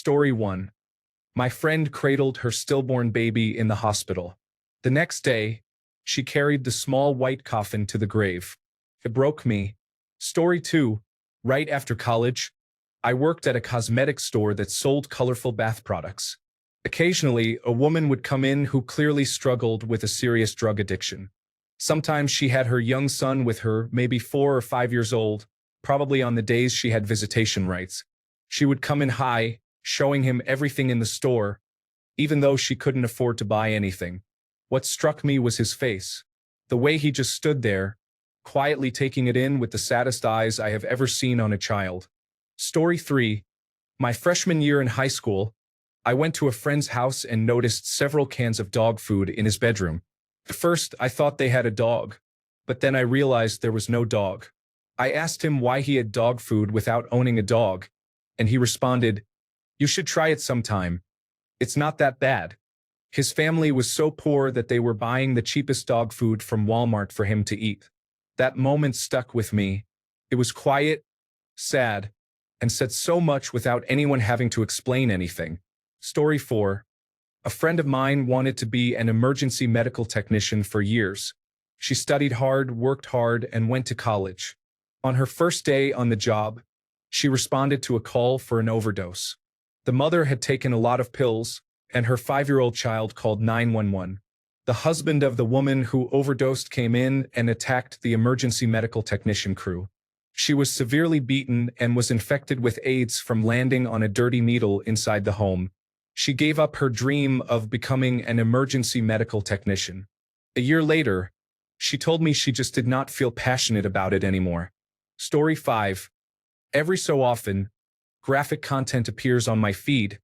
Story 1. My friend cradled her stillborn baby in the hospital. The next day, she carried the small white coffin to the grave. It broke me. Story 2. Right after college, I worked at a cosmetic store that sold colorful bath products. Occasionally, a woman would come in who clearly struggled with a serious drug addiction. Sometimes she had her young son with her, maybe 4 or 5 years old, probably on the days she had visitation rights. She would come in high, showing him everything in the store, even though she couldn't afford to buy anything. What struck me was his face. The way he just stood there, quietly taking it in with the saddest eyes I have ever seen on a child. Story 3. My freshman year in high school, I went to a friend's house and noticed several cans of dog food in his bedroom. At first, I thought they had a dog, but then I realized there was no dog. I asked him why he had dog food without owning a dog, and he responded, "You should try it sometime. It's not that bad." His family was so poor that they were buying the cheapest dog food from Walmart for him to eat. That moment stuck with me. It was quiet, sad, and said so much without anyone having to explain anything. Story 4. A friend of mine wanted to be an emergency medical technician for years. She studied hard, worked hard, and went to college. On her first day on the job, she responded to a call for an overdose. The mother had taken a lot of pills, and her 5-year-old child called 911. The husband of the woman who overdosed came in and attacked the emergency medical technician crew. She was severely beaten and was infected with AIDS from landing on a dirty needle inside the home. She gave up her dream of becoming an emergency medical technician. A year later, she told me she just did not feel passionate about it anymore. Story 5. Every so often, graphic content appears on my feed,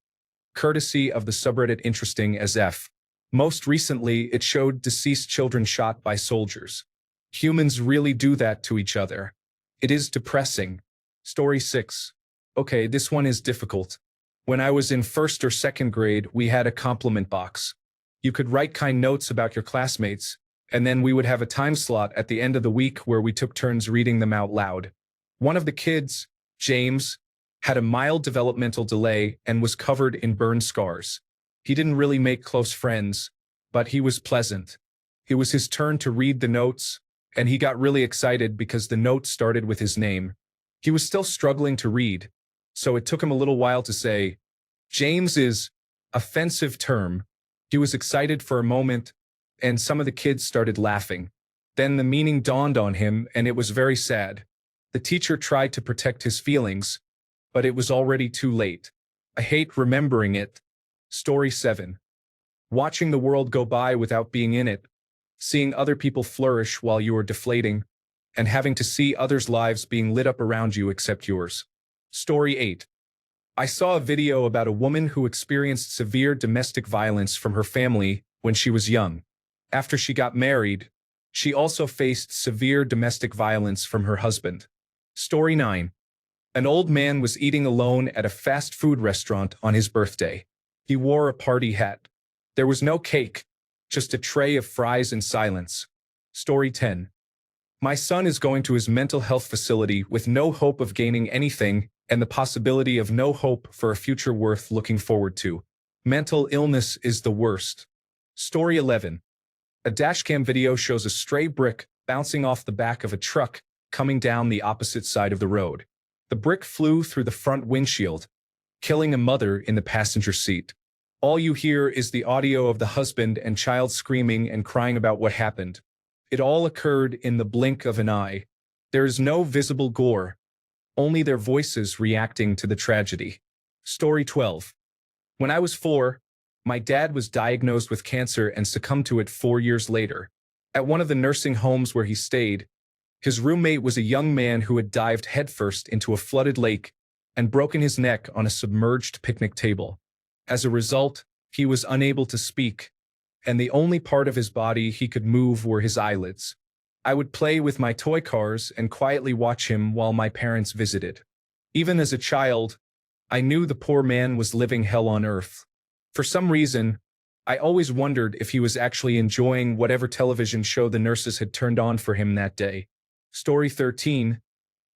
courtesy of the subreddit Interesting as F. Most recently, it showed deceased children shot by soldiers. Humans really do that to each other. It is depressing. Story 6. Okay, this one is difficult. When I was in 1st or 2nd grade, we had a compliment box. You could write kind notes about your classmates, and then we would have a time slot at the end of the week where we took turns reading them out loud. One of the kids, James, had a mild developmental delay and was covered in burn scars. He didn't really make close friends, but he was pleasant. It was his turn to read the notes, and he got really excited because the note started with his name. He was still struggling to read, so it took him a little while to say, "James is offensive term." He was excited for a moment, and some of the kids started laughing. Then the meaning dawned on him, and it was very sad. The teacher tried to protect his feelings, but it was already too late. I hate remembering it. Story 7. Watching the world go by without being in it, seeing other people flourish while you are deflating, and having to see others' lives being lit up around you except yours. Story 8. I saw a video about a woman who experienced severe domestic violence from her family when she was young. After she got married, she also faced severe domestic violence from her husband. Story 9. An old man was eating alone at a fast food restaurant on his birthday. He wore a party hat. There was no cake, just a tray of fries and silence. Story 10. My son is going to his mental health facility with no hope of gaining anything and the possibility of no hope for a future worth looking forward to. Mental illness is the worst. Story 11. A dashcam video shows a stray brick bouncing off the back of a truck coming down the opposite side of the road. The brick flew through the front windshield, killing a mother in the passenger seat. All you hear is the audio of the husband and child screaming and crying about what happened. It all occurred in the blink of an eye. There is no visible gore, only their voices reacting to the tragedy. Story 12. When I was 4, my dad was diagnosed with cancer and succumbed to it 4 years later. At one of the nursing homes where he stayed, his roommate was a young man who had dived headfirst into a flooded lake and broken his neck on a submerged picnic table. As a result, he was unable to speak, and the only part of his body he could move were his eyelids. I would play with my toy cars and quietly watch him while my parents visited. Even as a child, I knew the poor man was living hell on earth. For some reason, I always wondered if he was actually enjoying whatever television show the nurses had turned on for him that day. Story 13.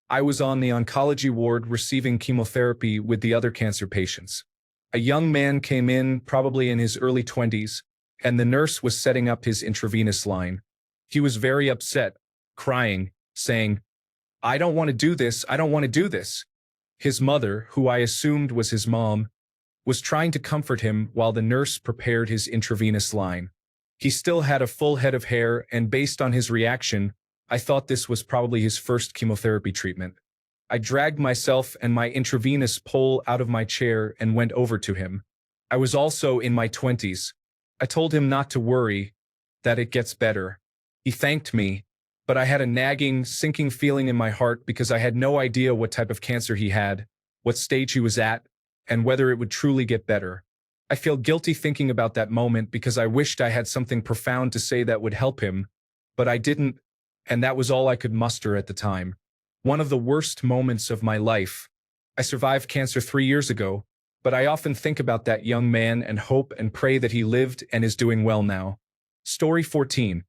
I was on the oncology ward receiving chemotherapy with the other cancer patients. A young man came in, probably in his early 20s, and the nurse was setting up his intravenous line. He was very upset, crying, saying, "I don't want to do this, I don't want to do this." His mother, who I assumed was his mom, was trying to comfort him while the nurse prepared his intravenous line. He still had a full head of hair, and based on his reaction, I thought this was probably his first chemotherapy treatment. I dragged myself and my intravenous pole out of my chair and went over to him. I was also in my 20s. I told him not to worry, that it gets better. He thanked me, but I had a nagging, sinking feeling in my heart because I had no idea what type of cancer he had, what stage he was at, and whether it would truly get better. I feel guilty thinking about that moment because I wished I had something profound to say that would help him, but I didn't, and that was all I could muster at the time. One of the worst moments of my life. I survived cancer 3 years ago, but I often think about that young man and hope and pray that he lived and is doing well now. Story 14.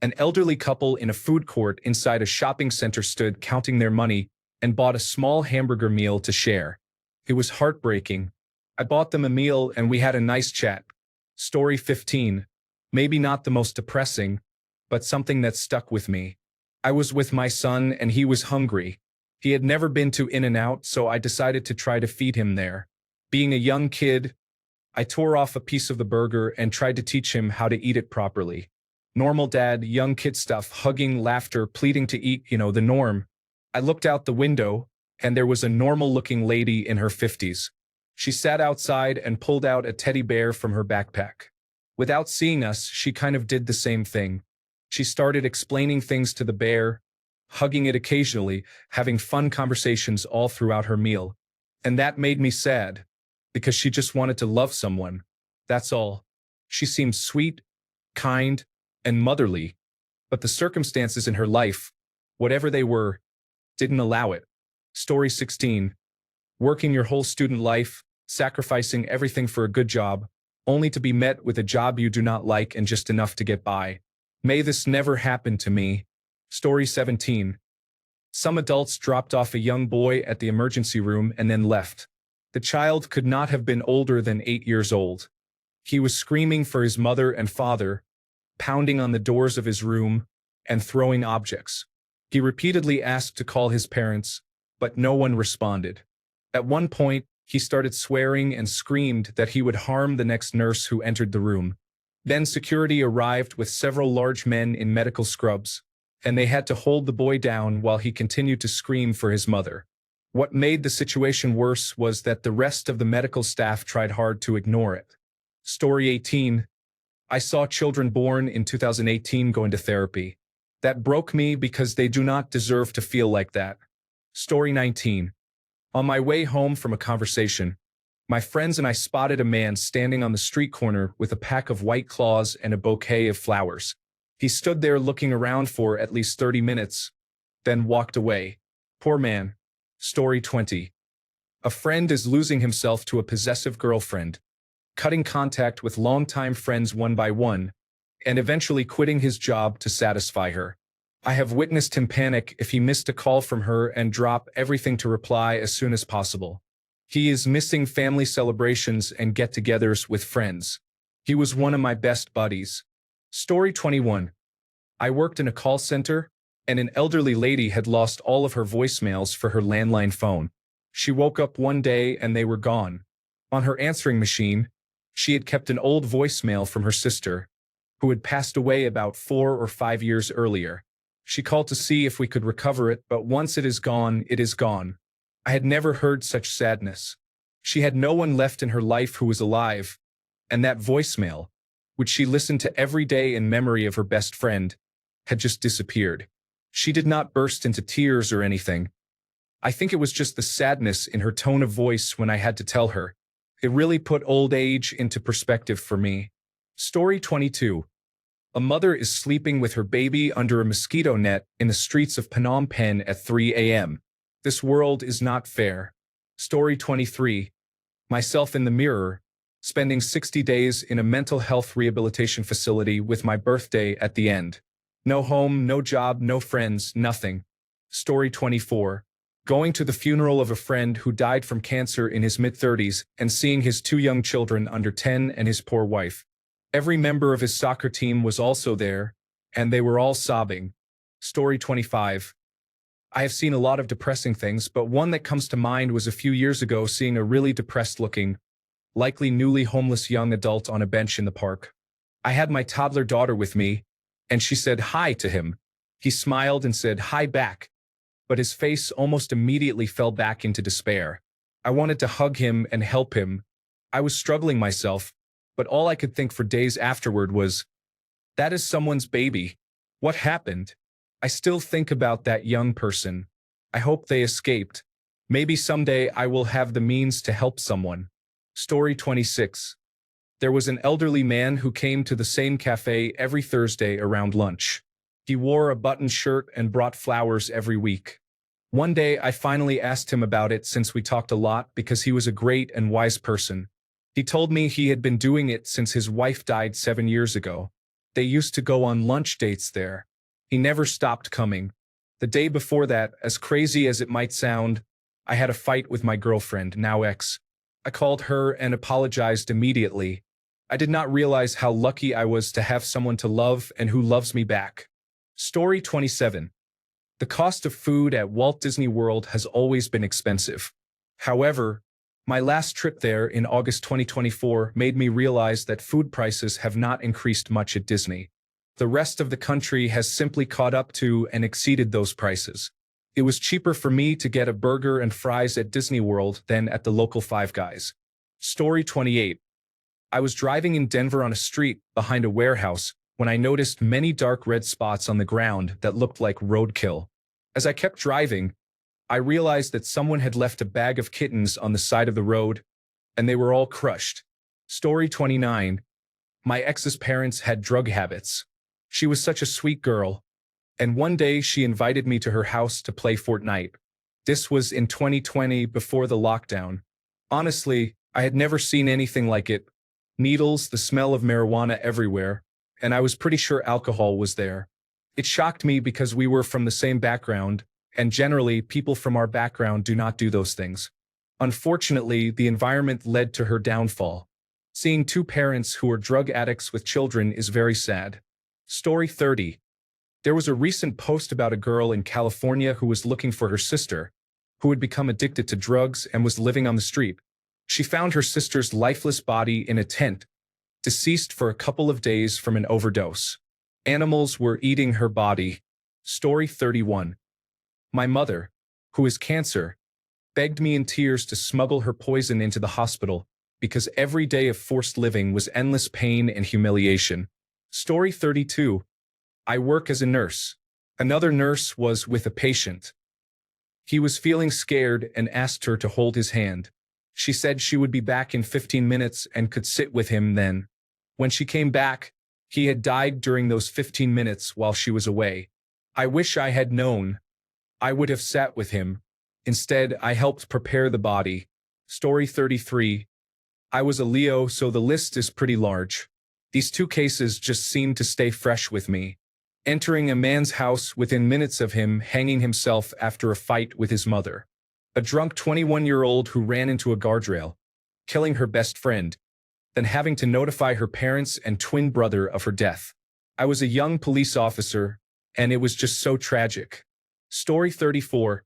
An elderly couple in a food court inside a shopping center stood counting their money and bought a small hamburger meal to share. It was heartbreaking. I bought them a meal and we had a nice chat. Story 15. Maybe not the most depressing, but something that stuck with me. I was with my son and he was hungry. He had never been to In-N-Out, so I decided to try to feed him there. Being a young kid, I tore off a piece of the burger and tried to teach him how to eat it properly. Normal dad, young kid stuff, hugging, laughter, pleading to eat, the norm. I looked out the window, and there was a normal-looking lady in her 50s. She sat outside and pulled out a teddy bear from her backpack. Without seeing us, she kind of did the same thing. She started explaining things to the bear, hugging it occasionally, having fun conversations all throughout her meal. And that made me sad, because she just wanted to love someone. That's all. She seemed sweet, kind, and motherly, but the circumstances in her life, whatever they were, didn't allow it. Story 16. Working your whole student life, sacrificing everything for a good job, only to be met with a job you do not like and just enough to get by. May this never happen to me. Story 17. Some adults dropped off a young boy at the emergency room and then left. The child could not have been older than 8 years old. He was screaming for his mother and father, pounding on the doors of his room, and throwing objects. He repeatedly asked to call his parents, but no one responded. At one point, he started swearing and screamed that he would harm the next nurse who entered the room. Then security arrived with several large men in medical scrubs, and they had to hold the boy down while he continued to scream for his mother. What made the situation worse was that the rest of the medical staff tried hard to ignore it. Story 18. I saw children born in 2018 go into therapy. That broke me because they do not deserve to feel like that. Story 19. On my way home from a conversation, my friends and I spotted a man standing on the street corner with a pack of White Claws and a bouquet of flowers. He stood there looking around for at least 30 minutes, then walked away. Poor man. Story 20. A friend is losing himself to a possessive girlfriend, cutting contact with longtime friends one by one, and eventually quitting his job to satisfy her. I have witnessed him panic if he missed a call from her and drop everything to reply as soon as possible. He is missing family celebrations and get-togethers with friends. He was one of my best buddies. Story 21. I worked in a call center, and an elderly lady had lost all of her voicemails for her landline phone. She woke up one day and they were gone. On her answering machine, she had kept an old voicemail from her sister, who had passed away about 4 or 5 years earlier. She called to see if we could recover it, but once it is gone, it is gone. I had never heard such sadness. She had no one left in her life who was alive, and that voicemail, which she listened to every day in memory of her best friend, had just disappeared. She did not burst into tears or anything. I think it was just the sadness in her tone of voice when I had to tell her. It really put old age into perspective for me. Story 22. A mother is sleeping with her baby under a mosquito net in the streets of Phnom Penh at 3 a.m. This world is not fair. Story 23. Myself in the mirror, spending 60 days in a mental health rehabilitation facility with my birthday at the end. No home, no job, no friends, nothing. Story 24. going to the funeral of a friend who died from cancer in his mid-30s and seeing his two young children under 10 and his poor wife. Every member of his soccer team was also there, and they were all sobbing. Story 25. I have seen a lot of depressing things, but one that comes to mind was a few years ago seeing a really depressed-looking, likely newly homeless young adult on a bench in the park. I had my toddler daughter with me, and she said hi to him. He smiled and said hi back, but his face almost immediately fell back into despair. I wanted to hug him and help him. I was struggling myself, but all I could think for days afterward was, that is someone's baby. What happened? I still think about that young person. I hope they escaped. Maybe someday I will have the means to help someone. Story 26. There was an elderly man who came to the same cafe every Thursday around lunch. He wore a buttoned shirt and brought flowers every week. One day I finally asked him about it since we talked a lot because he was a great and wise person. He told me he had been doing it since his wife died 7 years ago. They used to go on lunch dates there. He never stopped coming. The day before that, as crazy as it might sound, I had a fight with my girlfriend, now ex. I called her and apologized immediately. I did not realize how lucky I was to have someone to love and who loves me back. Story 27. The cost of food at Walt Disney World has always been expensive. However, my last trip there in August 2024 made me realize that food prices have not increased much at Disney. The rest of the country has simply caught up to and exceeded those prices. It was cheaper for me to get a burger and fries at Disney World than at the local Five Guys. Story 28. I was driving in Denver on a street behind a warehouse when I noticed many dark red spots on the ground that looked like roadkill. As I kept driving, I realized that someone had left a bag of kittens on the side of the road, and they were all crushed. Story 29. My ex's parents had drug habits. She was such a sweet girl, and one day she invited me to her house to play Fortnite. This was in 2020 before the lockdown. Honestly, I had never seen anything like it. Needles, the smell of marijuana everywhere, and I was pretty sure alcohol was there. It shocked me because we were from the same background, and generally people from our background do not do those things. Unfortunately, the environment led to her downfall. Seeing two parents who are drug addicts with children is very sad. Story 30. There was a recent post about a girl in California who was looking for her sister, who had become addicted to drugs and was living on the street. She found her sister's lifeless body in a tent, deceased for a couple of days from an overdose. Animals were eating her body. Story 31. My mother, who has cancer, begged me in tears to smuggle her poison into the hospital because every day of forced living was endless pain and humiliation. Story 32. I work as a nurse. Another nurse was with a patient. He was feeling scared and asked her to hold his hand. She said she would be back in 15 minutes and could sit with him then. When she came back, he had died during those 15 minutes while she was away. I wish I had known. I would have sat with him. Instead, I helped prepare the body. Story 33. I was a Leo, so the list is pretty large. These two cases just seem to stay fresh with me. Entering a man's house within minutes of him hanging himself after a fight with his mother. A drunk 21-year-old who ran into a guardrail, killing her best friend, then having to notify her parents and twin brother of her death. I was a young police officer, and it was just so tragic. Story 34.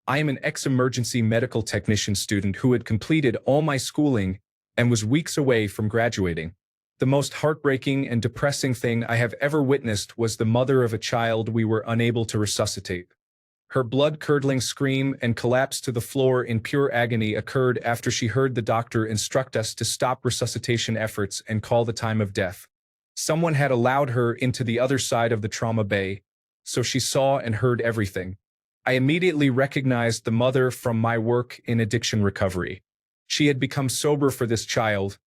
I am an ex-emergency medical technician student who had completed all my schooling and was weeks away from graduating. The most heartbreaking and depressing thing I have ever witnessed was the mother of a child we were unable to resuscitate. Her blood-curdling scream and collapse to the floor in pure agony occurred after she heard the doctor instruct us to stop resuscitation efforts and call the time of death. Someone had allowed her into the other side of the trauma bay, so she saw and heard everything. I immediately recognized the mother from my work in addiction recovery. She had become sober for this child,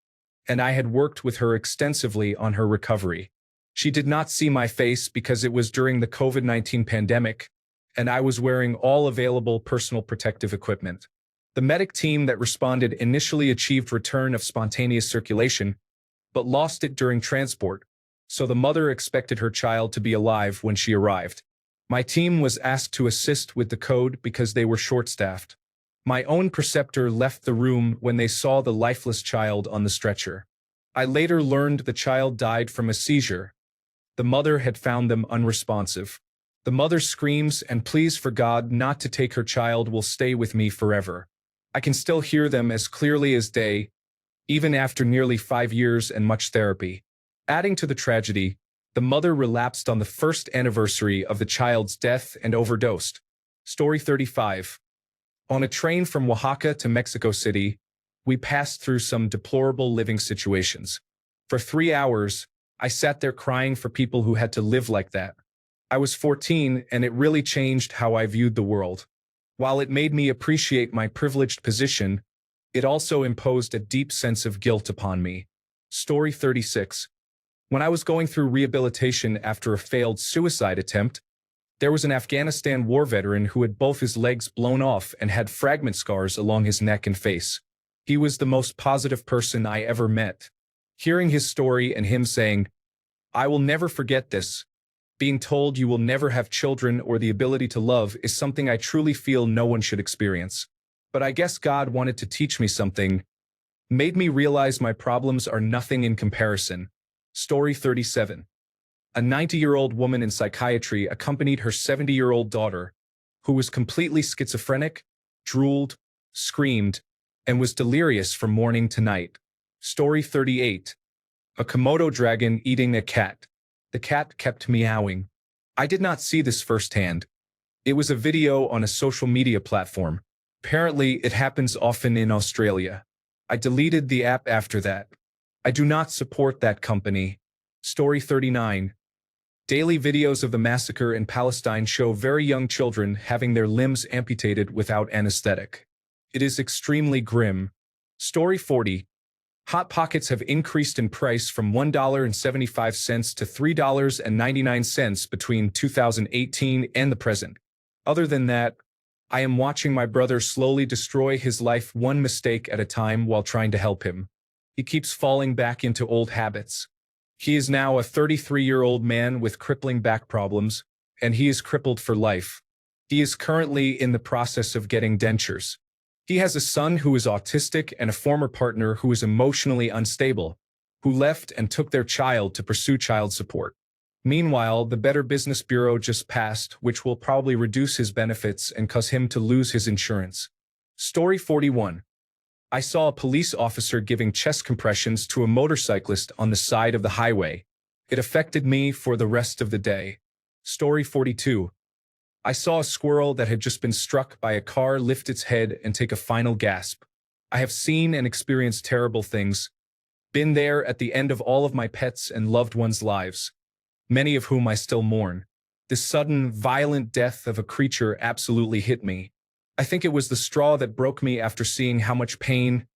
and I had worked with her extensively on her recovery. She did not see my face because it was during the COVID-19 pandemic, and I was wearing all available personal protective equipment. The medic team that responded initially achieved return of spontaneous circulation, but lost it during transport, so the mother expected her child to be alive when she arrived. My team was asked to assist with the code because they were short-staffed. My own preceptor left the room when they saw the lifeless child on the stretcher. I later learned the child died from a seizure. The mother had found them unresponsive. The mother's screams and pleas for God not to take her child will stay with me forever. I can still hear them as clearly as day, even after nearly 5 years and much therapy. Adding to the tragedy, the mother relapsed on the first anniversary of the child's death and overdosed. Story 35. On a train from Oaxaca to Mexico City, we passed through some deplorable living situations. For 3 hours, I sat there crying for people who had to live like that. I was 14, and it really changed how I viewed the world. While it made me appreciate my privileged position, it also imposed a deep sense of guilt upon me. Story 36. When I was going through rehabilitation after a failed suicide attempt, there was an Afghanistan war veteran who had both his legs blown off and had fragment scars along his neck and face. He was the most positive person I ever met. Hearing his story and him saying, "I will never forget this," being told you will never have children or the ability to love is something I truly feel no one should experience. But I guess God wanted to teach me something, made me realize my problems are nothing in comparison. Story 37. A 90-year-old woman in psychiatry accompanied her 70-year-old daughter, who was completely schizophrenic, drooled, screamed, and was delirious from morning to night. Story 38. A Komodo dragon eating a cat. The cat kept meowing. I did not see this firsthand. It was a video on a social media platform. Apparently, it happens often in Australia. I deleted the app after that. I do not support that company. Story 39. Daily videos of the massacre in Palestine show very young children having their limbs amputated without anesthetic. It is extremely grim. Story 40. Hot Pockets have increased in price from $1.75 to $3.99 between 2018 and the present. Other than that, I am watching my brother slowly destroy his life one mistake at a time while trying to help him. He keeps falling back into old habits. He is now a 33-year-old man with crippling back problems, and he is crippled for life. He is currently in the process of getting dentures. He has a son who is autistic and a former partner who is emotionally unstable, who left and took their child to pursue child support. Meanwhile, the Better Business Bureau just passed, which will probably reduce his benefits and cause him to lose his insurance. Story 41. I saw a police officer giving chest compressions to a motorcyclist on the side of the highway. It affected me for the rest of the day. Story 42. I saw a squirrel that had just been struck by a car lift its head and take a final gasp. I have seen and experienced terrible things, been there at the end of all of my pets and loved ones' lives, many of whom I still mourn. This sudden, violent death of a creature absolutely hit me. I think it was the straw that broke me after seeing how much pain,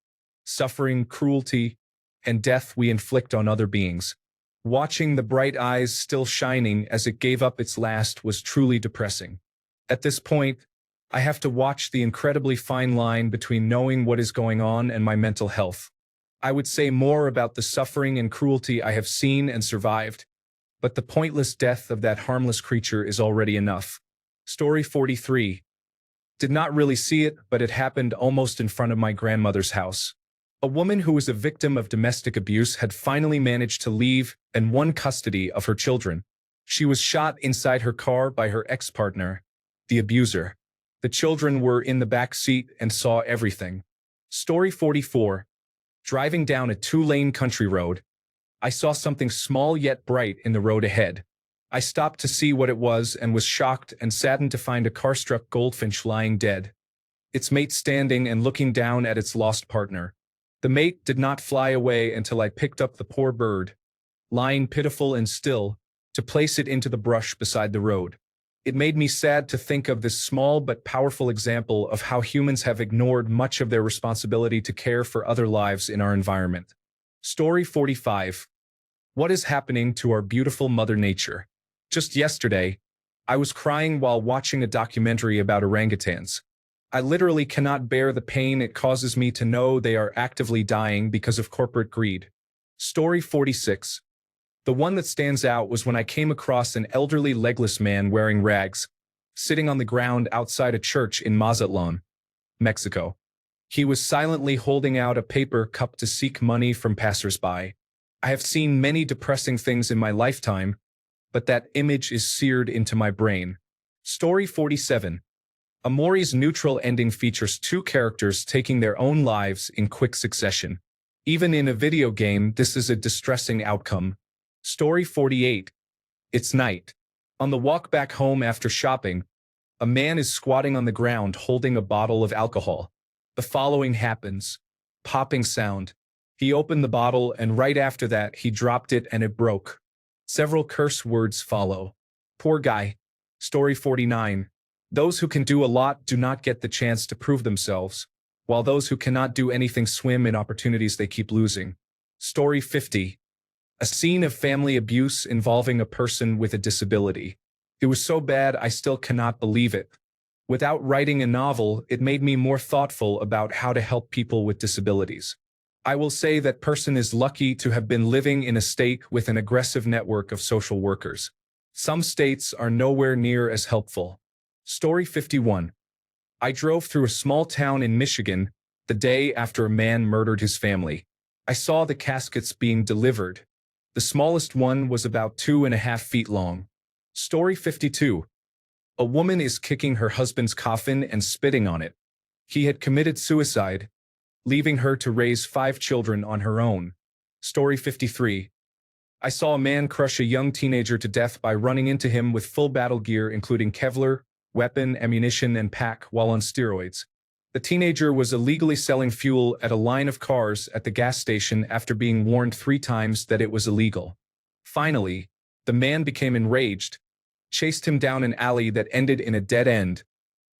suffering, cruelty, and death we inflict on other beings. Watching the bright eyes still shining as it gave up its last was truly depressing. At this point, I have to watch the incredibly fine line between knowing what is going on and my mental health. I would say more about the suffering and cruelty I have seen and survived, but the pointless death of that harmless creature is already enough. Story 43. Did not really see it, but it happened almost in front of my grandmother's house. A woman who was a victim of domestic abuse had finally managed to leave and won custody of her children. She was shot inside her car by her ex-partner, the abuser. The children were in the back seat and saw everything. Story 44. Driving down a 2-lane country road, I saw something small yet bright in the road ahead. I stopped to see what it was and was shocked and saddened to find a car-struck goldfinch lying dead, its mate standing and looking down at its lost partner. The mate did not fly away until I picked up the poor bird, lying pitiful and still, to place it into the brush beside the road. It made me sad to think of this small but powerful example of how humans have ignored much of their responsibility to care for other lives in our environment. Story 45. What is happening to our beautiful Mother Nature? Just yesterday, I was crying while watching a documentary about orangutans. I literally cannot bear the pain it causes me to know they are actively dying because of corporate greed. Story 46. The one that stands out was when I came across an elderly legless man wearing rags, sitting on the ground outside a church in Mazatlan, Mexico. He was silently holding out a paper cup to seek money from passersby. I have seen many depressing things in my lifetime, but that image is seared into my brain. Story 47. Amori's neutral ending features two characters taking their own lives in quick succession. Even in a video game, this is a distressing outcome. Story 48. It's night. On the walk back home after shopping, a man is squatting on the ground holding a bottle of alcohol. The following happens. Popping sound. He opened the bottle and right after that he dropped it and it broke. Several curse words follow. Poor guy. Story 49. Those who can do a lot do not get the chance to prove themselves, while those who cannot do anything swim in opportunities they keep losing. Story 50. A scene of family abuse involving a person with a disability. It was so bad I still cannot believe it. Without writing a novel, it made me more thoughtful about how to help people with disabilities. I will say that person is lucky to have been living in a state with an aggressive network of social workers. Some states are nowhere near as helpful. Story 51. I drove through a small town in Michigan the day after a man murdered his family. I saw the caskets being delivered. The smallest one was about 2.5 feet long. Story 52. A woman is kicking her husband's coffin and spitting on it. He had committed suicide, leaving her to raise 5 children on her own. Story 53. I saw a man crush a young teenager to death by running into him with full battle gear including Kevlar, weapon, ammunition, and pack while on steroids. The teenager was illegally selling fuel at a line of cars at the gas station after being warned 3 times that it was illegal. Finally, the man became enraged, chased him down an alley that ended in a dead end,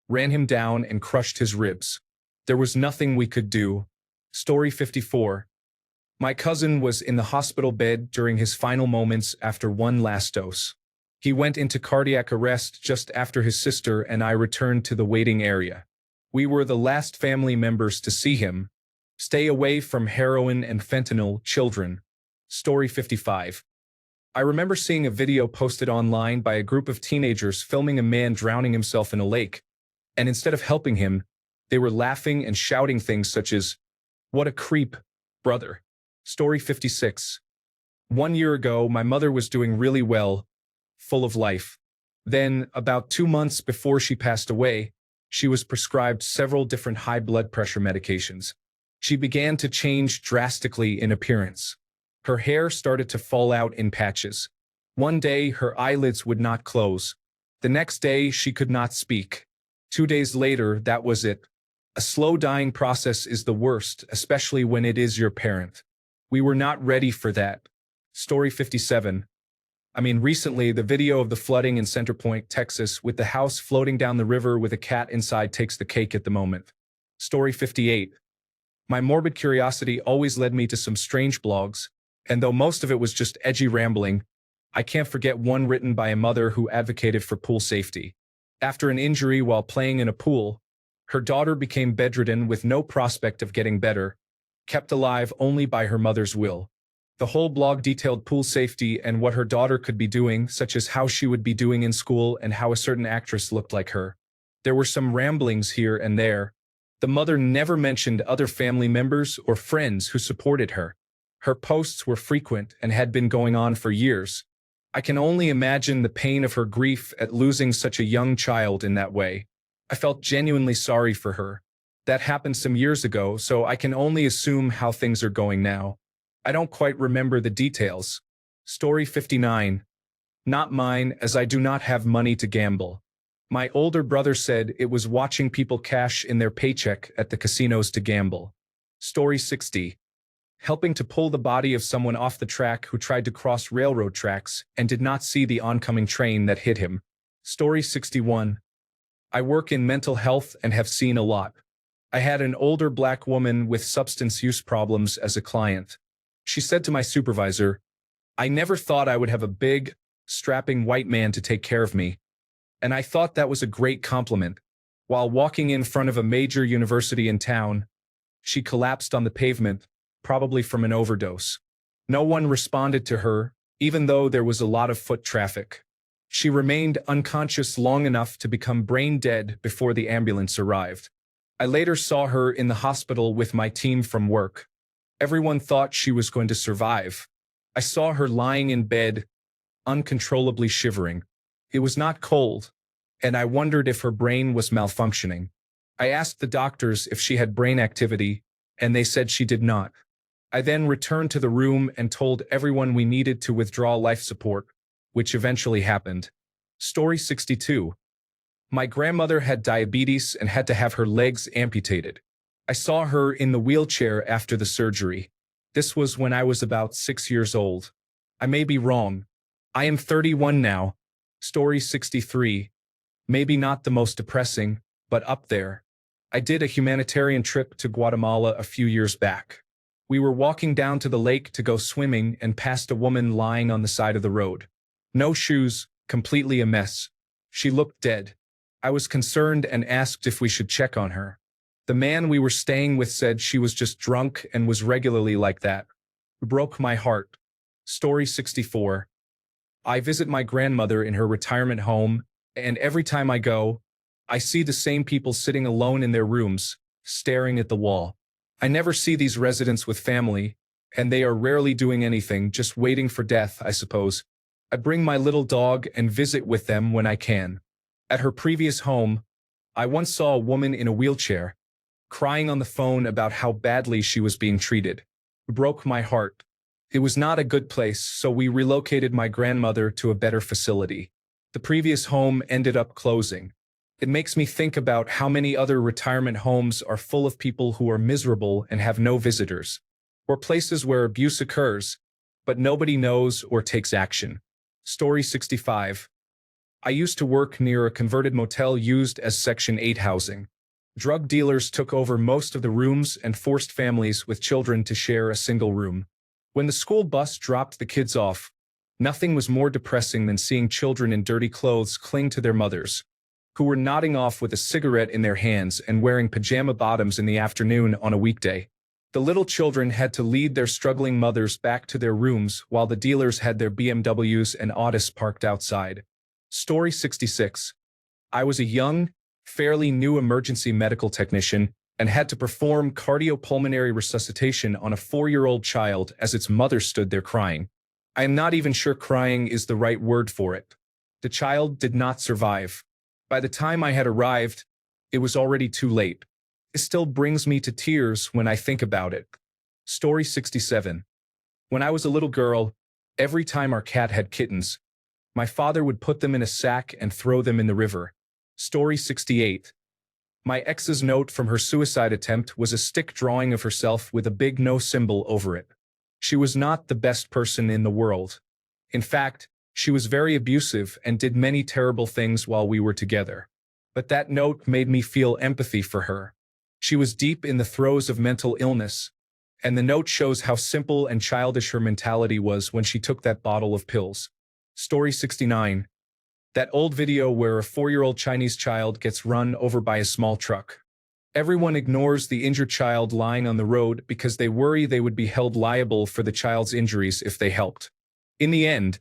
ran him down and crushed his ribs. There was nothing we could do. Story 54. My cousin was in the hospital bed during his final moments after one last dose. He went into cardiac arrest just after his sister and I returned to the waiting area. We were the last family members to see him. Stay away from heroin and fentanyl, children. Story 55. I remember seeing a video posted online by a group of teenagers filming a man drowning himself in a lake, and instead of helping him, they were laughing and shouting things such as, "What a creep, brother." Story 56. 1 year ago, my mother was doing really well, full of life. Then, about 2 months before she passed away, she was prescribed several different high blood pressure medications. She began to change drastically in appearance. Her hair started to fall out in patches. One day, her eyelids would not close. The next day, she could not speak. 2 days later, that was it. A slow dying process is the worst, especially when it is your parent. We were not ready for that. Story 57. Recently, the video of the flooding in Center Point, Texas, with the house floating down the river with a cat inside takes the cake at the moment. Story 58. My morbid curiosity always led me to some strange blogs, and though most of it was just edgy rambling, I can't forget one written by a mother who advocated for pool safety. After an injury while playing in a pool, her daughter became bedridden with no prospect of getting better, kept alive only by her mother's will. The whole blog detailed pool safety and what her daughter could be doing, such as how she would be doing in school and how a certain actress looked like her. There were some ramblings here and there. The mother never mentioned other family members or friends who supported her. Her posts were frequent and had been going on for years. I can only imagine the pain of her grief at losing such a young child in that way. I felt genuinely sorry for her. That happened some years ago, so I can only assume how things are going now. I don't quite remember the details. Story 59. Not mine, as I do not have money to gamble. My older brother said it was watching people cash in their paycheck at the casinos to gamble. Story 60. Helping to pull the body of someone off the track who tried to cross railroad tracks and did not see the oncoming train that hit him. Story 61. I work in mental health and have seen a lot. I had an older black woman with substance use problems as a client. She said to my supervisor, "I never thought I would have a big, strapping white man to take care of me." And I thought that was a great compliment. While walking in front of a major university in town, she collapsed on the pavement, probably from an overdose. No one responded to her, even though there was a lot of foot traffic. She remained unconscious long enough to become brain dead before the ambulance arrived. I later saw her in the hospital with my team from work. Everyone thought she was going to survive. I saw her lying in bed, uncontrollably shivering. It was not cold, and I wondered if her brain was malfunctioning. I asked the doctors if she had brain activity, and they said she did not. I then returned to the room and told everyone we needed to withdraw life support, which eventually happened. Story 62. My grandmother had diabetes and had to have her legs amputated. I saw her in the wheelchair after the surgery. This was when I was about 6 years old. I may be wrong. I am 31 now. Story 63. Maybe not the most depressing, but up there. I did a humanitarian trip to Guatemala a few years back. We were walking down to the lake to go swimming and passed a woman lying on the side of the road. No shoes, completely a mess. She looked dead. I was concerned and asked if we should check on her. The man we were staying with said she was just drunk and was regularly like that. It broke my heart. Story 64. I visit my grandmother in her retirement home, and every time I go, I see the same people sitting alone in their rooms, staring at the wall. I never see these residents with family, and they are rarely doing anything, just waiting for death, I suppose. I bring my little dog and visit with them when I can. At her previous home, I once saw a woman in a wheelchair, crying on the phone about how badly she was being treated. It broke my heart. It was not a good place, so we relocated my grandmother to a better facility. The previous home ended up closing. It makes me think about how many other retirement homes are full of people who are miserable and have no visitors, or places where abuse occurs, but nobody knows or takes action. Story 65. I used to work near a converted motel used as Section 8 housing. Drug dealers took over most of the rooms and forced families with children to share a single room. When the school bus dropped the kids off, nothing was more depressing than seeing children in dirty clothes cling to their mothers, who were nodding off with a cigarette in their hands and wearing pajama bottoms in the afternoon on a weekday. The little children had to lead their struggling mothers back to their rooms while the dealers had their BMWs and Audis parked outside. Story 66. I was a young, fairly new emergency medical technician and had to perform cardiopulmonary resuscitation on a 4-year-old child as its mother stood there crying. I am not even sure crying is the right word for it. The child did not survive. By the time I had arrived, it was already too late. It still brings me to tears when I think about it. Story 67. When I was a little girl, every time our cat had kittens, my father would put them in a sack and throw them in the river. Story 68. My ex's note from her suicide attempt was a stick drawing of herself with a big no symbol over it. She was not the best person in the world. In fact, she was very abusive and did many terrible things while we were together. But that note made me feel empathy for her. She was deep in the throes of mental illness, and the note shows how simple and childish her mentality was when she took that bottle of pills. Story 69. That old video where a 4-year-old Chinese child gets run over by a small truck. Everyone ignores the injured child lying on the road because they worry they would be held liable for the child's injuries if they helped. In the end,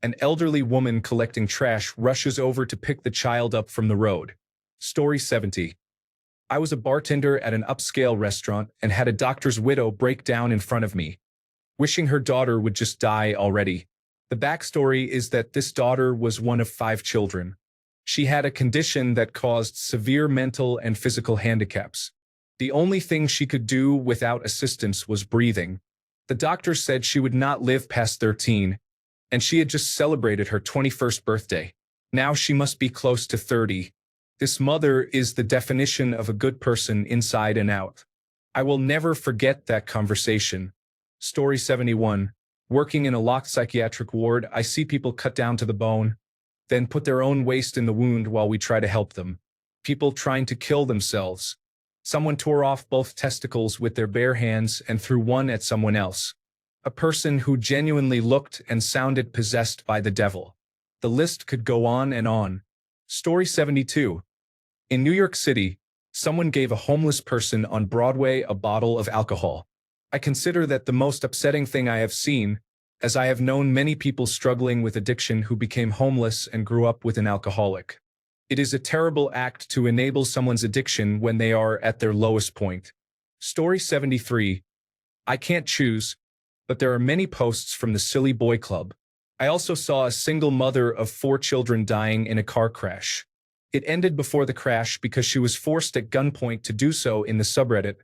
an elderly woman collecting trash rushes over to pick the child up from the road. Story 70. I was a bartender at an upscale restaurant and had a doctor's widow break down in front of me, wishing her daughter would just die already. The backstory is that this daughter was one of 5 children. She had a condition that caused severe mental and physical handicaps. The only thing she could do without assistance was breathing. The doctor said she would not live past 13, and she had just celebrated her 21st birthday. Now she must be close to 30. This mother is the definition of a good person inside and out. I will never forget that conversation. Story 71. Working in a locked psychiatric ward, I see people cut down to the bone, then put their own waste in the wound while we try to help them. People trying to kill themselves. Someone tore off both testicles with their bare hands and threw one at someone else. A person who genuinely looked and sounded possessed by the devil. The list could go on and on. Story 72. In New York City, someone gave a homeless person on Broadway a bottle of alcohol. I consider that the most upsetting thing I have seen, as I have known many people struggling with addiction who became homeless and grew up with an alcoholic. It is a terrible act to enable someone's addiction when they are at their lowest point. Story 73. I can't choose, but there are many posts from the Silly Boy Club. I also saw a single mother of 4 children dying in a car crash. It ended before the crash because she was forced at gunpoint to do so in the subreddit.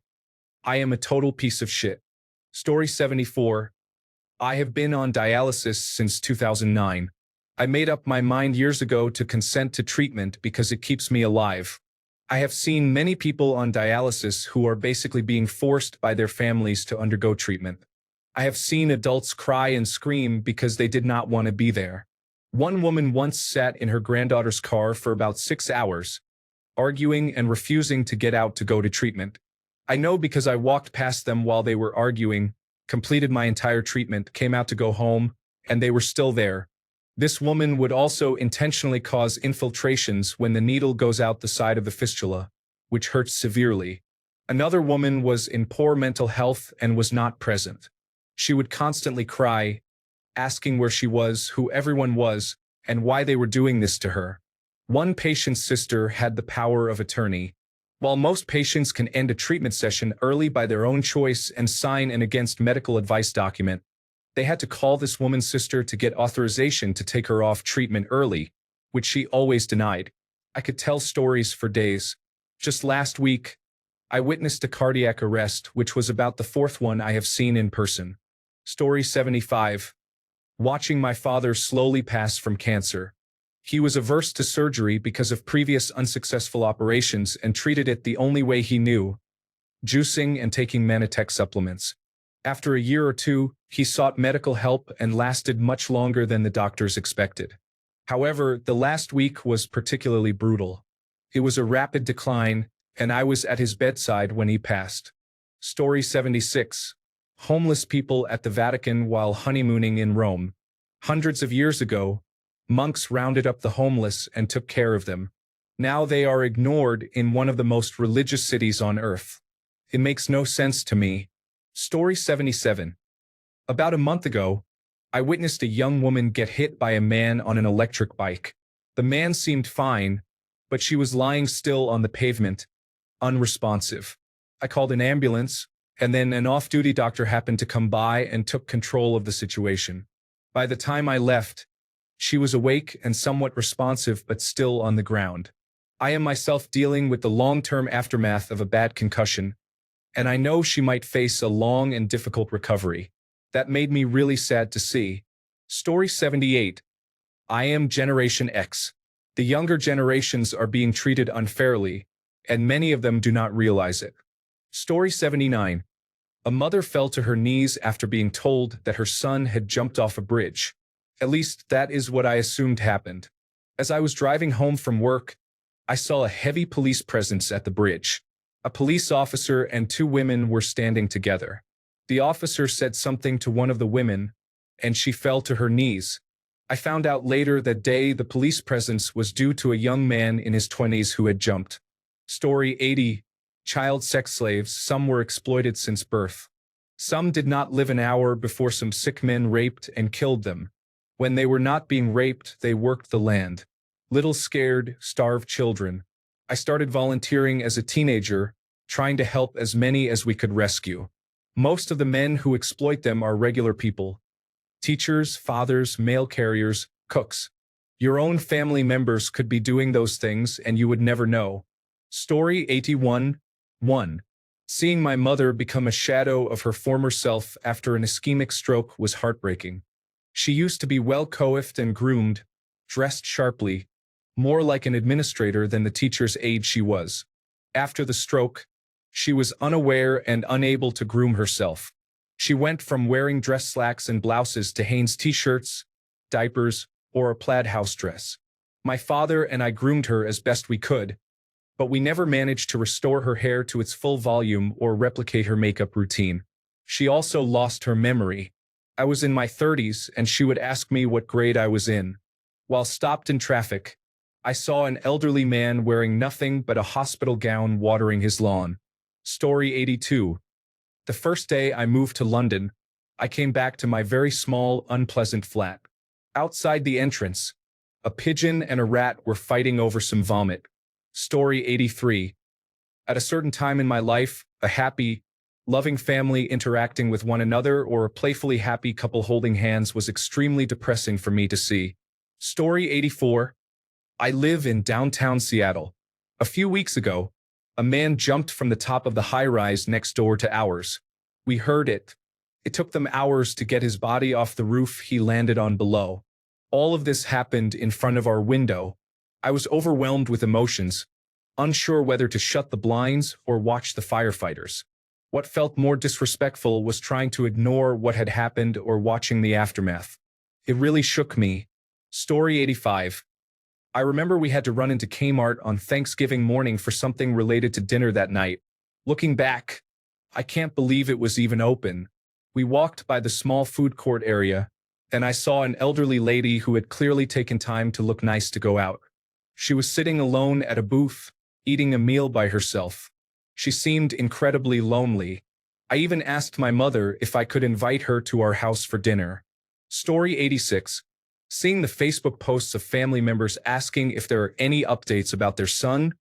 I am a total piece of shit. Story 74. I have been on dialysis since 2009. I made up my mind years ago to consent to treatment because it keeps me alive. I have seen many people on dialysis who are basically being forced by their families to undergo treatment. I have seen adults cry and scream because they did not want to be there. One woman once sat in her granddaughter's car for about 6 hours, arguing and refusing to get out to go to treatment. I know because I walked past them while they were arguing, completed my entire treatment, came out to go home, and they were still there. This woman would also intentionally cause infiltrations when the needle goes out the side of the fistula, which hurts severely. Another woman was in poor mental health and was not present. She would constantly cry, asking where she was, who everyone was, and why they were doing this to her. One patient's sister had the power of attorney. While most patients can end a treatment session early by their own choice and sign an against medical advice document, they had to call this woman's sister to get authorization to take her off treatment early, which she always denied. I could tell stories for days. Just last week, I witnessed a cardiac arrest, which was about the 4th one I have seen in person. Story 75. Watching my father slowly pass from cancer. He was averse to surgery because of previous unsuccessful operations and treated it the only way he knew, juicing and taking Manitech supplements. After a year or two, he sought medical help and lasted much longer than the doctors expected. However, the last week was particularly brutal. It was a rapid decline, and I was at his bedside when he passed. Story 76. Homeless people at the Vatican while honeymooning in Rome. Hundreds of years ago, monks rounded up the homeless and took care of them. Now they are ignored in one of the most religious cities on earth. It makes no sense to me. Story 77. About a month ago, I witnessed a young woman get hit by a man on an electric bike. The man seemed fine, but she was lying still on the pavement, unresponsive. I called an ambulance, and then an off-duty doctor happened to come by and took control of the situation. By the time I left, she was awake and somewhat responsive but still on the ground. I am myself dealing with the long-term aftermath of a bad concussion, and I know she might face a long and difficult recovery. That made me really sad to see. Story 78. I am Generation X. The younger generations are being treated unfairly, and many of them do not realize it. Story 79. A mother fell to her knees after being told that her son had jumped off a bridge. At least that is what I assumed happened. As I was driving home from work, I saw a heavy police presence at the bridge. A police officer and 2 women were standing together. The officer said something to one of the women, and she fell to her knees. I found out later that day the police presence was due to a young man in his 20s who had jumped. Story 80. Child sex slaves. Some were exploited since birth. Some did not live an hour before some sick men raped and killed them. When they were not being raped, they worked the land. Little scared, starved children. I started volunteering as a teenager, trying to help as many as we could rescue. Most of the men who exploit them are regular people. Teachers, fathers, mail carriers, cooks. Your own family members could be doing those things and you would never know. Story 81. 1. Seeing my mother become a shadow of her former self after an ischemic stroke was heartbreaking. She used to be well coiffed and groomed, dressed sharply, more like an administrator than the teacher's aide she was. After the stroke, she was unaware and unable to groom herself. She went from wearing dress slacks and blouses to Hanes t-shirts, diapers, or a plaid house dress. My father and I groomed her as best we could, but we never managed to restore her hair to its full volume or replicate her makeup routine. She also lost her memory. I was in my 30s and she would ask me what grade I was in. While stopped in traffic, I saw an elderly man wearing nothing but a hospital gown watering his lawn. Story 82. The first day I moved to London, I came back to my very small, unpleasant flat. Outside the entrance, a pigeon and a rat were fighting over some vomit. Story 83. At a certain time in my life, a happy, loving family interacting with one another or a playfully happy couple holding hands was extremely depressing for me to see. Story 84. I live in downtown Seattle. A few weeks ago, a man jumped from the top of the high-rise next door to ours. We heard it. It took them hours to get his body off the roof he landed on below. All of this happened in front of our window. I was overwhelmed with emotions, unsure whether to shut the blinds or watch the firefighters. What felt more disrespectful was trying to ignore what had happened or watching the aftermath. It really shook me. Story 85. I remember we had to run into Kmart on Thanksgiving morning for something related to dinner that night. Looking back, I can't believe it was even open. We walked by the small food court area, and I saw an elderly lady who had clearly taken time to look nice to go out. She was sitting alone at a booth, eating a meal by herself. She seemed incredibly lonely. I even asked my mother if I could invite her to our house for dinner. Story 86. Seeing the Facebook posts of family members asking if there are any updates about their son,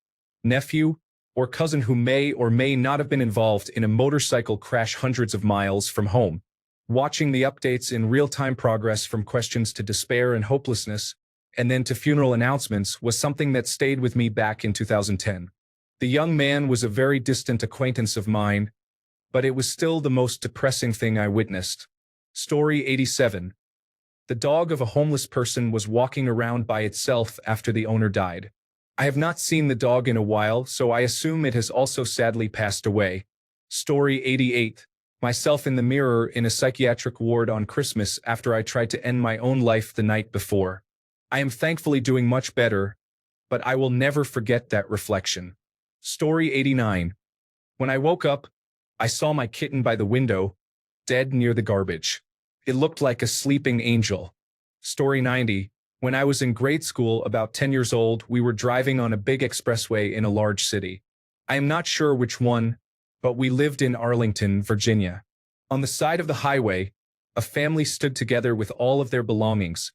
nephew, or cousin who may or may not have been involved in a motorcycle crash hundreds of miles from home. Watching the updates in real-time progress from questions to despair and hopelessness, and then to funeral announcements was something that stayed with me back in 2010. The young man was a very distant acquaintance of mine, but it was still the most depressing thing I witnessed. Story 87. The dog of a homeless person was walking around by itself after the owner died. I have not seen the dog in a while, so I assume it has also sadly passed away. Story 88. Myself in the mirror in a psychiatric ward on Christmas after I tried to end my own life the night before. I am thankfully doing much better, but I will never forget that reflection. Story 89. When I woke up, I saw my kitten by the window, dead near the garbage. It looked like a sleeping angel. Story 90. When I was in grade school, about 10 years old, we were driving on a big expressway in a large city. I am not sure which one, but we lived in Arlington, Virginia. On the side of the highway, a family stood together with all of their belongings,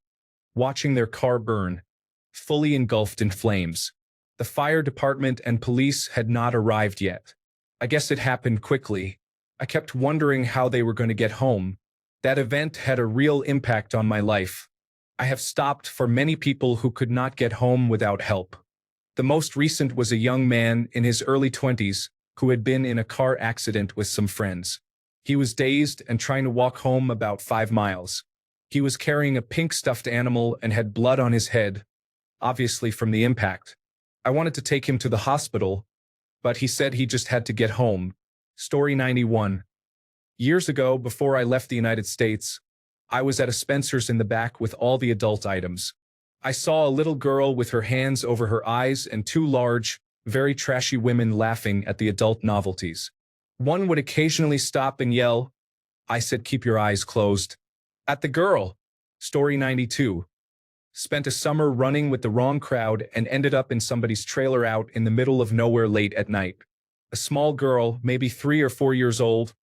watching their car burn, fully engulfed in flames. The fire department and police had not arrived yet. I guess it happened quickly. I kept wondering how they were going to get home. That event had a real impact on my life. I have stopped for many people who could not get home without help. The most recent was a young man in his early 20s who had been in a car accident with some friends. He was dazed and trying to walk home about 5 miles. He was carrying a pink stuffed animal and had blood on his head, obviously from the impact. I wanted to take him to the hospital, but he said he just had to get home. Story 91. Years ago, before I left the United States, I was at a Spencer's in the back with all the adult items. I saw a little girl with her hands over her eyes and 2 large, very trashy women laughing at the adult novelties. One would occasionally stop and yell. I said, "Keep your eyes closed." At the girl. Story 92. Spent a summer running with the wrong crowd and ended up in somebody's trailer out in the middle of nowhere late at night. A small girl, maybe 3 or 4 years old,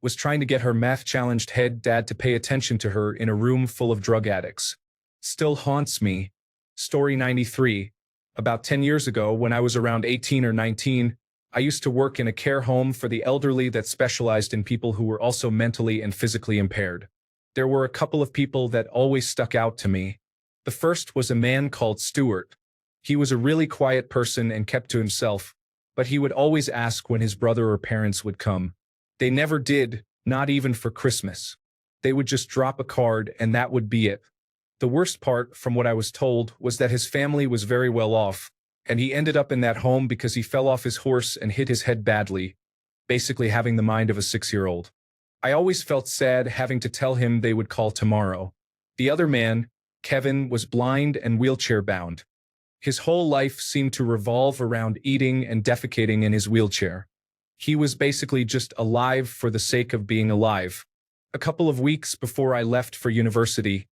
was trying to get her math-challenged head dad to pay attention to her in a room full of drug addicts. Still haunts me. Story 93. About 10 years ago, when I was around 18 or 19, I used to work in a care home for the elderly that specialized in people who were also mentally and physically impaired. There were a couple of people that always stuck out to me. The first was a man called Stuart. He was a really quiet person and kept to himself, but he would always ask when his brother or parents would come. They never did, not even for Christmas. They would just drop a card and that would be it. The worst part, from what I was told, was that his family was very well off, and he ended up in that home because he fell off his horse and hit his head badly, basically having the mind of a 6-year-old. I always felt sad having to tell him they would call tomorrow. The other man, Kevin, was blind and wheelchair-bound. His whole life seemed to revolve around eating and defecating in his wheelchair. He was basically just alive for the sake of being alive. A couple of weeks before I left for university,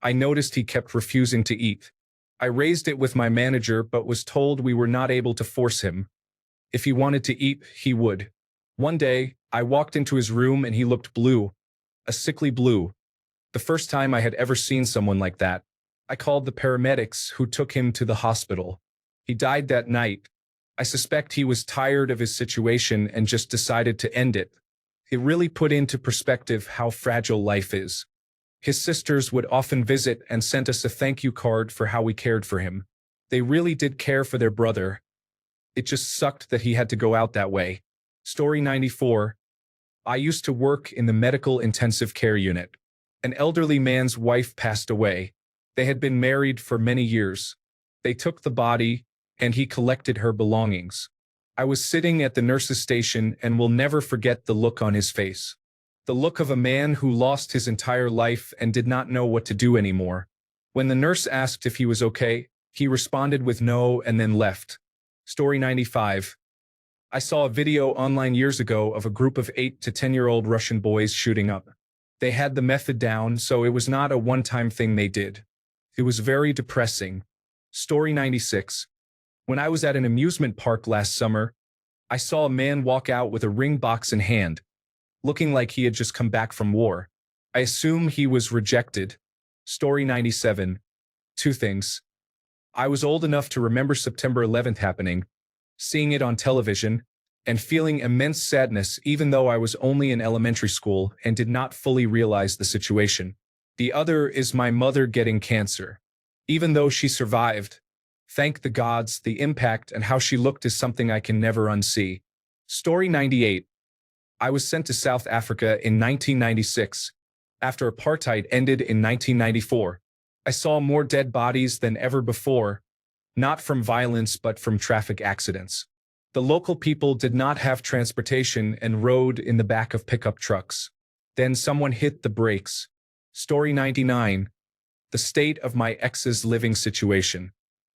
I noticed he kept refusing to eat. I raised it with my manager but was told we were not able to force him. If he wanted to eat, he would. One day, I walked into his room and he looked blue, a sickly blue. The first time I had ever seen someone like that. I called the paramedics who took him to the hospital. He died that night. I suspect he was tired of his situation and just decided to end it. It really put into perspective how fragile life is. His sisters would often visit and sent us a thank you card for how we cared for him. They really did care for their brother. It just sucked that he had to go out that way. Story 94. I used to work in the medical intensive care unit. An elderly man's wife passed away. They had been married for many years. They took the body, and he collected her belongings. I was sitting at the nurse's station and will never forget the look on his face. The look of a man who lost his entire life and did not know what to do anymore. When the nurse asked if he was okay, he responded with no and then left. Story 95. I saw a video online years ago of a group of 8 to 10-year-old Russian boys shooting up. They had the method down, so it was not a one-time thing they did. It was very depressing. Story 96. When I was at an amusement park last summer, I saw a man walk out with a ring box in hand, looking like he had just come back from war. I assume he was rejected. Story 97. Two things. I was old enough to remember September 11th happening, seeing it on television, and feeling immense sadness even though I was only in elementary school and did not fully realize the situation. The other is my mother getting cancer. Even though she survived, thank the gods, the impact and how she looked is something I can never unsee. Story 98. I was sent to South Africa in 1996. After apartheid ended in 1994, I saw more dead bodies than ever before, not from violence but from traffic accidents. The local people did not have transportation and rode in the back of pickup trucks. Then someone hit the brakes. Story 99. The state of my ex's living situation.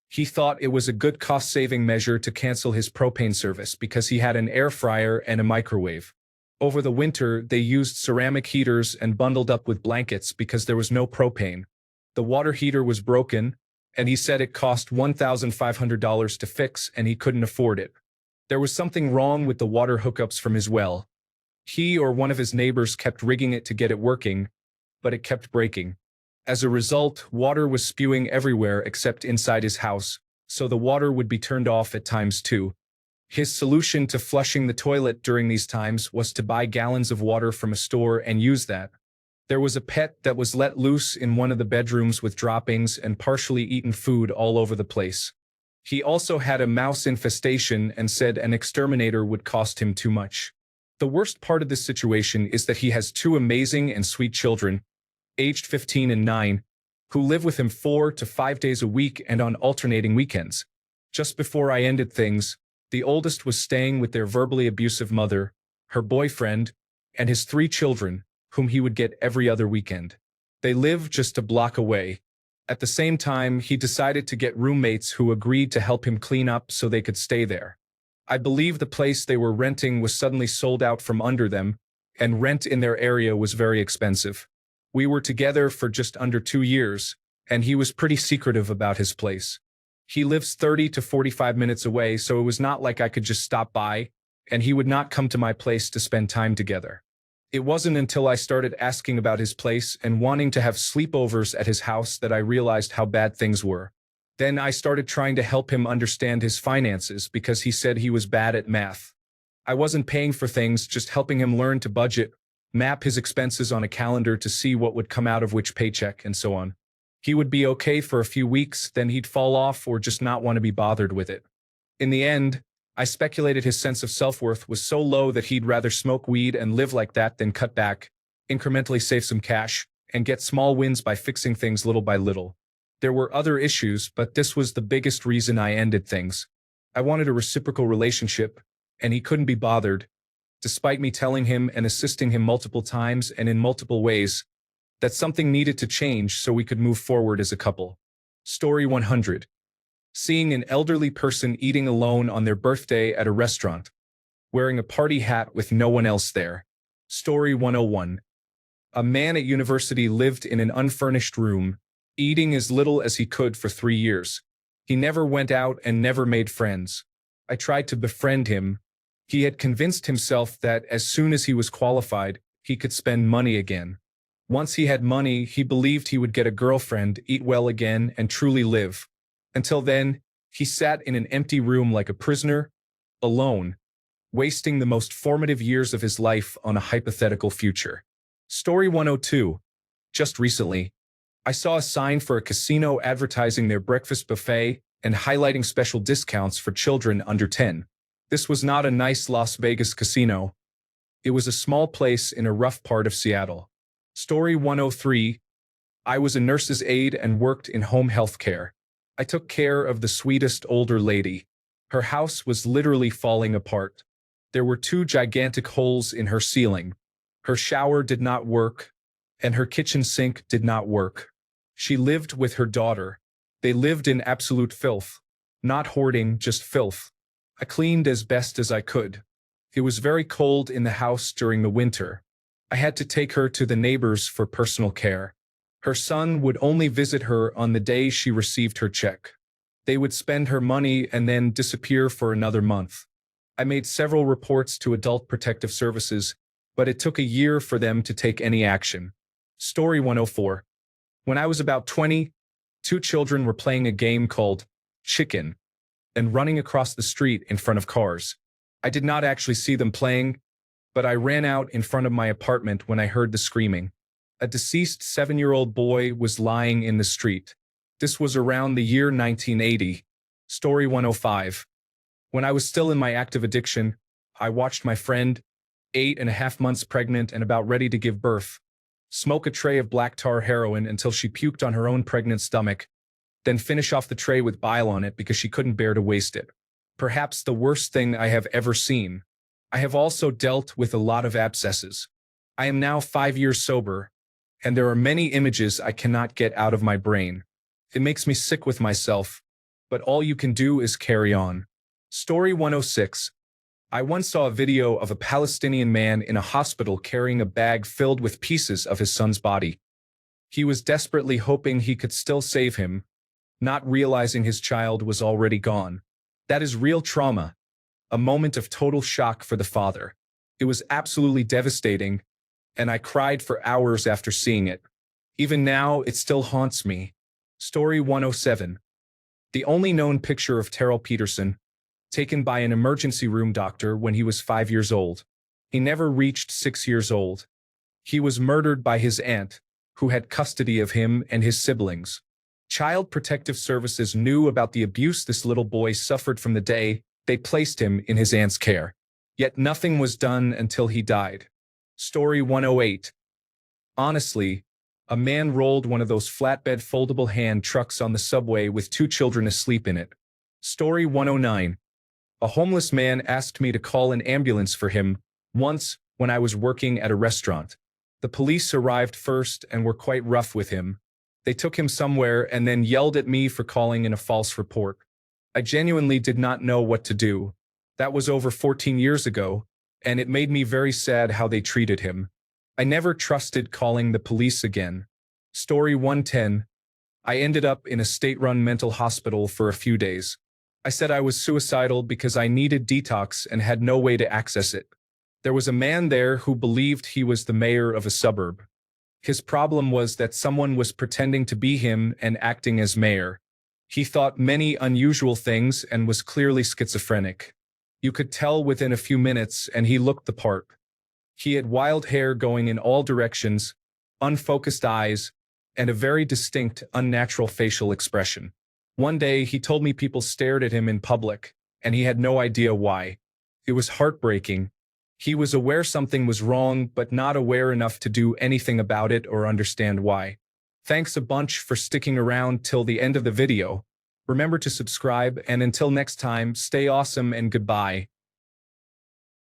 He thought it was a good cost-saving measure to cancel his propane service because he had an air fryer and a microwave. Over the winter, they used ceramic heaters and bundled up with blankets because there was no propane. The water heater was broken, and he said it cost $1,500 to fix and he couldn't afford it. There was something wrong with the water hookups from his well. He or one of his neighbors kept rigging it to get it working, but it kept breaking. As a result, water was spewing everywhere except inside his house, so the water would be turned off at times too. His solution to flushing the toilet during these times was to buy gallons of water from a store and use that. There was a pet that was let loose in one of the bedrooms with droppings and partially eaten food all over the place. He also had a mouse infestation and said an exterminator would cost him too much. The worst part of this situation is that he has two amazing and sweet children, aged 15 and 9, who live with him 4 to 5 days a week and on alternating weekends. Just before I ended things, the oldest was staying with their verbally abusive mother, her boyfriend, and his 3 children, whom he would get every other weekend. They live just a block away. At the same time, he decided to get roommates who agreed to help him clean up so they could stay there. I believe the place they were renting was suddenly sold out from under them, and rent in their area was very expensive. We were together for just under 2 years, and he was pretty secretive about his place. He lives 30 to 45 minutes away, so it was not like I could just stop by, and he would not come to my place to spend time together. It wasn't until I started asking about his place and wanting to have sleepovers at his house that I realized how bad things were. Then I started trying to help him understand his finances because he said he was bad at math. I wasn't paying for things, just helping him learn to budget, map his expenses on a calendar to see what would come out of which paycheck, and so on. He would be okay for a few weeks, then he'd fall off or just not want to be bothered with it. In the end, I speculated his sense of self-worth was so low that he'd rather smoke weed and live like that than cut back, incrementally save some cash, and get small wins by fixing things little by little. There were other issues, but this was the biggest reason I ended things. I wanted a reciprocal relationship, and he couldn't be bothered, despite me telling him and assisting him multiple times and in multiple ways, that something needed to change so we could move forward as a couple. Story 100. Seeing an elderly person eating alone on their birthday at a restaurant, wearing a party hat with no one else there. Story 101. A man at university lived in an unfurnished room, eating as little as he could for 3 years. He never went out and never made friends. I tried to befriend him. He had convinced himself that as soon as he was qualified, he could spend money again. Once he had money, he believed he would get a girlfriend, eat well again, and truly live. Until then, he sat in an empty room like a prisoner, alone, wasting the most formative years of his life on a hypothetical future. Story 102. Just recently, I saw a sign for a casino advertising their breakfast buffet and highlighting special discounts for children under 10. This was not a nice Las Vegas casino. It was a small place in a rough part of Seattle. Story 103. I was a nurse's aide and worked in home health care. I took care of the sweetest older lady. Her house was literally falling apart. There were 2 gigantic holes in her ceiling. Her shower did not work, and her kitchen sink did not work. She lived with her daughter. They lived in absolute filth. Not hoarding, just filth. I cleaned as best as I could. It was very cold in the house during the winter. I had to take her to the neighbors for personal care. Her son would only visit her on the day she received her check. They would spend her money and then disappear for another month. I made several reports to Adult Protective Services, but it took a year for them to take any action. Story 104. When I was about 20, 2 children were playing a game called Chicken and running across the street in front of cars. I did not actually see them playing, but I ran out in front of my apartment when I heard the screaming. A deceased 7-year-old boy was lying in the street. This was around the year 1980. Story 105. When I was still in my active addiction, I watched my friend, 8.5 months pregnant and about ready to give birth, smoke a tray of black tar heroin until she puked on her own pregnant stomach, then finish off the tray with bile on it because she couldn't bear to waste it. Perhaps the worst thing I have ever seen. I have also dealt with a lot of abscesses. I am now 5 years sober, and there are many images I cannot get out of my brain. It makes me sick with myself, but all you can do is carry on. Story 106. I once saw a video of a Palestinian man in a hospital carrying a bag filled with pieces of his son's body. He was desperately hoping he could still save him, not realizing his child was already gone. That is real trauma, a moment of total shock for the father. It was absolutely devastating, and I cried for hours after seeing it. Even now, it still haunts me. Story 107. The only known picture of Terrell Peterson, taken by an emergency room doctor when he was 5 years old. He never reached 6 years old. He was murdered by his aunt, who had custody of him and his siblings. Child Protective Services knew about the abuse this little boy suffered from the day they placed him in his aunt's care. Yet nothing was done until he died. Story 108. Honestly, a man rolled one of those flatbed foldable hand trucks on the subway with 2 children asleep in it. Story 109. A homeless man asked me to call an ambulance for him once when I was working at a restaurant. The police arrived first and were quite rough with him. They took him somewhere and then yelled at me for calling in a false report. I genuinely did not know what to do. That was over 14 years ago, and it made me very sad how they treated him. I never trusted calling the police again. Story 110. I ended up in a state-run mental hospital for a few days. I said I was suicidal because I needed detox and had no way to access it. There was a man there who believed he was the mayor of a suburb. His problem was that someone was pretending to be him and acting as mayor. He thought many unusual things and was clearly schizophrenic. You could tell within a few minutes, and he looked the part. He had wild hair going in all directions, unfocused eyes, and a very distinct, unnatural facial expression. One day, he told me people stared at him in public, and he had no idea why. It was heartbreaking. He was aware something was wrong, but not aware enough to do anything about it or understand why. Thanks a bunch for sticking around till the end of the video. Remember to subscribe, and until next time, stay awesome and goodbye.